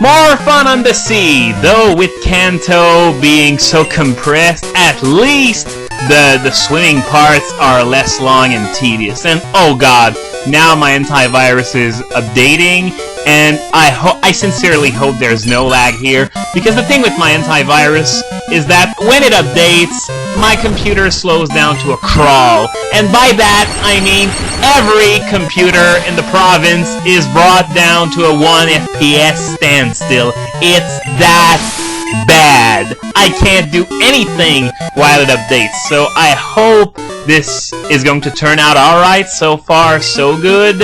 More fun on the sea, though with Kanto being so compressed, at least the swimming parts are less long and tedious. And oh god, now my antivirus is updating, and I sincerely hope there's no lag here, because the thing with my antivirus is that when it updates, my computer slows down to a crawl, and by that I mean every computer in the province is brought down to a 1 FPS standstill. It's that bad. I can't do anything while it updates, so I hope this is going to turn out alright. So far, so good.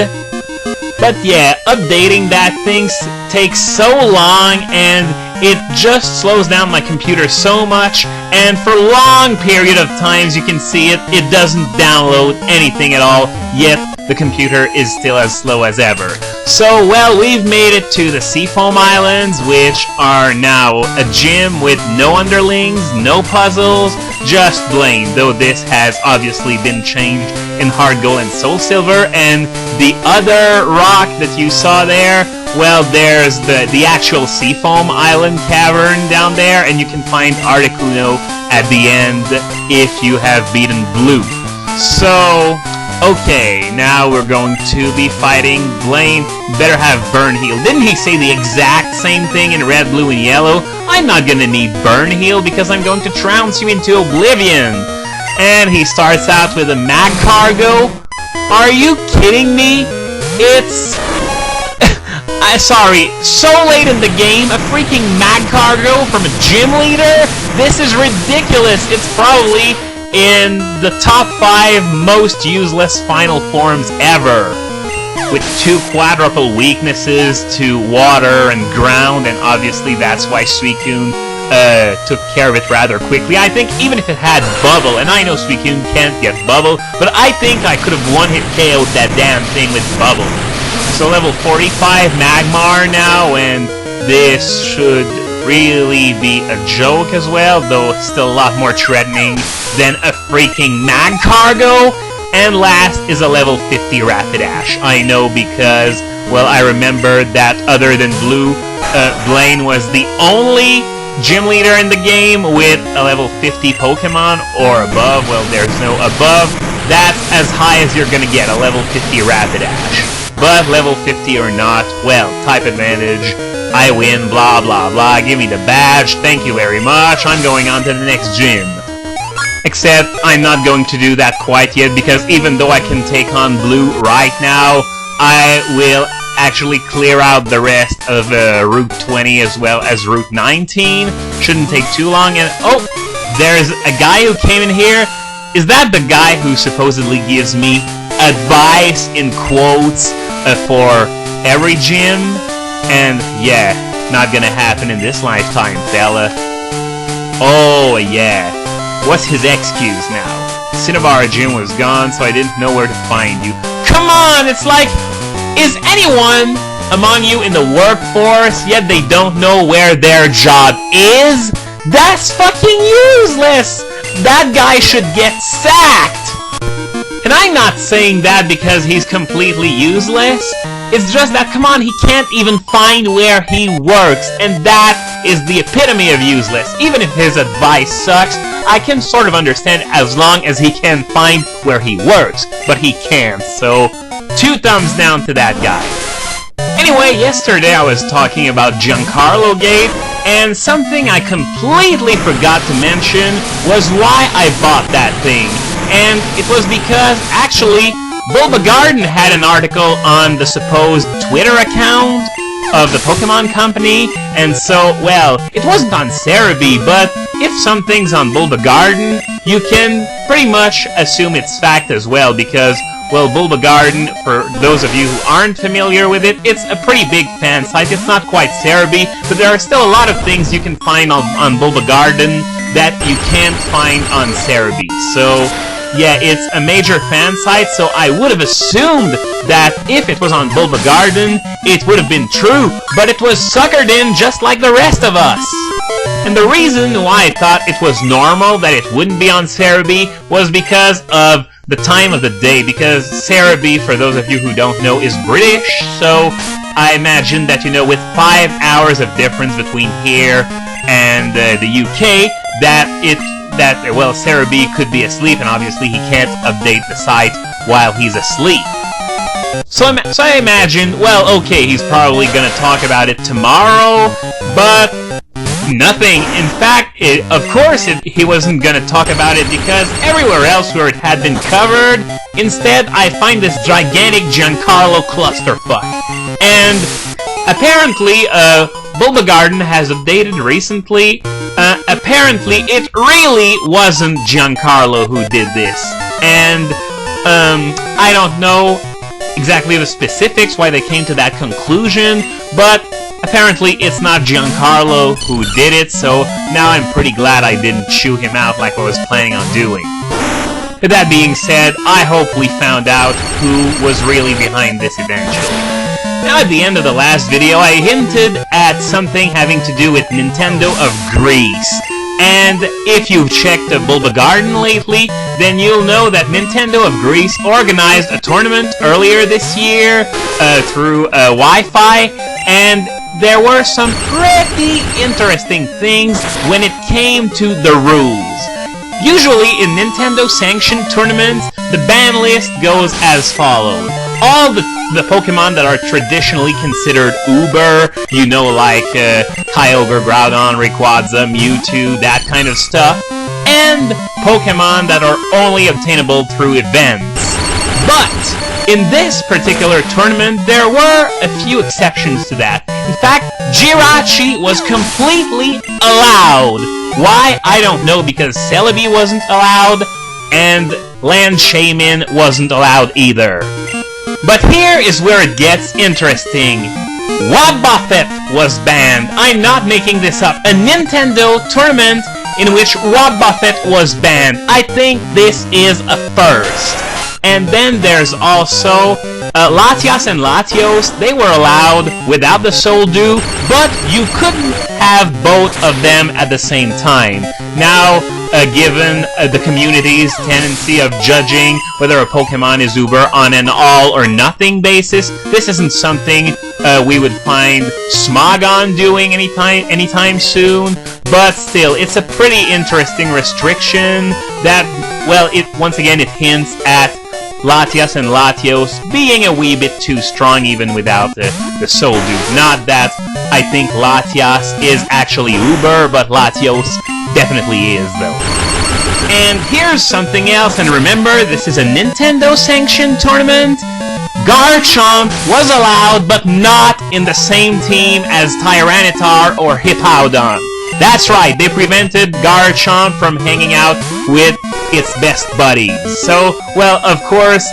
But yeah, updating that thing takes so long, and it just slows down my computer so much, and for long period of times you can see it doesn't download anything at all, yet the computer is still as slow as ever. So, well, we've made it to the Seafoam Islands, which are now a gym with no underlings, no puzzles, just Blaine, though this has obviously been changed in Hard Gold and Soul Silver, and the other rock that you saw there, well, there's the actual Seafoam Island cavern down there, and you can find Articuno at the end if you have beaten Blue. So, okay, now we're going to be fighting Blaine. Better have Burn Heal. Didn't he say the exact same thing in Red, Blue, and Yellow? I'm not gonna need Burn Heal because I'm going to trounce you into oblivion. And he starts out with a Mag Cargo. Are you kidding me? It's... sorry, so late in the game, a freaking Mag Cargo from a gym leader? This is ridiculous. It's probably in the top 5 most useless final forms ever, with 2 quadruple weaknesses to water and ground, and obviously that's why Suicune took care of it rather quickly. I think even if it had Bubble, and I know Suicune can't get Bubble, but I think I could have one-hit KO'd that damn thing with Bubble. So level 45 Magmar now, and this should really be a joke as well, though it's still a lot more threatening than a freaking Mag Cargo. And last is a level 50 Rapidash. I know because, well, I remember that other than Blue, Blaine was the only gym leader in the game with a level 50 Pokemon or above. Well, there's no above. That's as high as you're gonna get, a level 50 Rapidash. But level 50 or not, well, type advantage, I win, blah blah blah, give me the badge, thank you very much, I'm going on to the next gym. Except, I'm not going to do that quite yet, because even though I can take on Blue right now, I will actually clear out the rest of Route 20 as well as Route 19. Shouldn't take too long, and oh, there's a guy who came in here. Is that the guy who supposedly gives me advice in quotes for every gym? And yeah, not gonna happen in this lifetime, fella. Oh yeah, what's his excuse now? Cinnabar Gym was gone, so I didn't know where to find you. Come on, it's like, is anyone among you in the workforce yet they don't know where their job is? That's fucking useless! That guy should get sacked! And I'm not saying that because he's completely useless. It's just that, come on, he can't even find where he works, and that is the epitome of useless. Even if his advice sucks, I can sort of understand as long as he can find where he works, but he can't, so 2 thumbs down to that guy. Anyway, yesterday I was talking about Giancarlogate, and something I completely forgot to mention was why I bought that thing. And it was because, actually, Bulbagarden had an article on the supposed Twitter account of the Pokémon Company, and so, well, it wasn't on Serebii, but if something's on Bulbagarden, you can pretty much assume it's fact as well, because, well, Bulbagarden, for those of you who aren't familiar with it, it's a pretty big fan site. It's not quite Serebii, but there are still a lot of things you can find on Bulbagarden that you can't find on Serebii. So, yeah, it's a major fan site, so I would have assumed that if it was on Bulbagarden, it would have been true, but it was suckered in just like the rest of us. And the reason why I thought it was normal that it wouldn't be on Serebii was because of the time of the day, because Serebii, for those of you who don't know, is British, so I imagine that, you know, with 5 hours of difference between here and the UK, well, Serebii could be asleep, and obviously he can't update the site while he's asleep. So I imagine, well, okay, he's probably gonna talk about it tomorrow, but nothing. In fact, of course he wasn't gonna talk about it, because everywhere else where it had been covered, instead I find this gigantic Giancarlo clusterfuck. And apparently, Bulbagarden has updated recently. Apparently, it really wasn't Giancarlo who did this. And, I don't know exactly the specifics why they came to that conclusion, but apparently it's not Giancarlo who did it, so now I'm pretty glad I didn't chew him out like I was planning on doing. With that being said, I hope we found out who was really behind this eventually. Now, at the end of the last video, I hinted at something having to do with Nintendo of Greece. And if you've checked Bulbagarden lately, then you'll know that Nintendo of Greece organized a tournament earlier this year through Wi-Fi, and there were some pretty interesting things when it came to the rules. Usually in Nintendo-sanctioned tournaments, the ban list goes as follows. All the Pokemon that are traditionally considered uber, you know, like Kyogre, Groudon, Rayquaza, Mewtwo, that kind of stuff, and Pokemon that are only obtainable through events. But in this particular tournament, there were a few exceptions to that. In fact, Jirachi was completely allowed. Why? I don't know, because Serebii wasn't allowed, and Land Shaman wasn't allowed either. But here is where it gets interesting. Wobbuffet was banned. I'm not making this up. A Nintendo tournament in which Wobbuffet was banned. I think this is a first. And then there's also Latias and Latios. They were allowed without the Soul Dew, but you couldn't have both of them at the same time. Now, given the community's tendency of judging whether a Pokemon is uber on an all-or-nothing basis, this isn't something we would find Smogon doing anytime soon, but still, it's a pretty interesting restriction that, well, once again, it hints at Latias and Latios being a wee bit too strong even without the Soul Dew. Not that I think Latias is actually uber, but Latios definitely is, though. And here's something else, and remember, this is a Nintendo-sanctioned tournament. Garchomp was allowed, but not in the same team as Tyranitar or Hippowdon. That's right, they prevented Garchomp from hanging out with its best buddies. So, well, of course,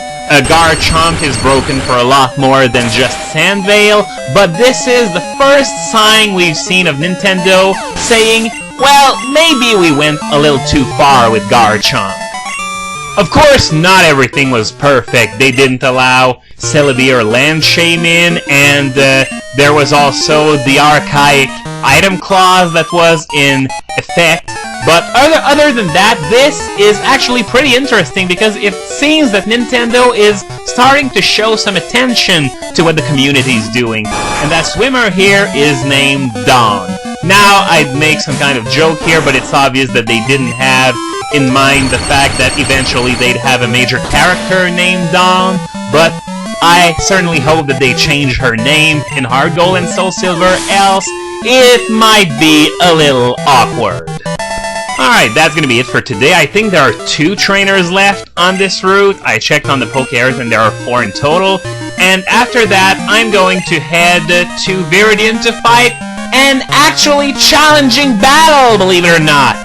Garchomp is broken for a lot more than just Sandvale, but this is the first sign we've seen of Nintendo saying, well, maybe we went a little too far with Garchomp. Of course, not everything was perfect. They didn't allow Serebii or Land Shaman, and there was also the archaic item clause that was in effect. But other than that, this is actually pretty interesting because it seems that Nintendo is starting to show some attention to what the community is doing. And that swimmer here is named Dawn. Now, I'd make some kind of joke here, but it's obvious that they didn't have in mind the fact that eventually they'd have a major character named Dawn, but I certainly hope that they change her name in Heart Gold and Soul Silver, else it might be a little awkward. Alright, that's gonna be it for today. I think there are 2 trainers left on this route. I checked on the Poke Earth and there are 4 in total. And after that, I'm going to head to Viridian to fight an actually challenging battle, believe it or not.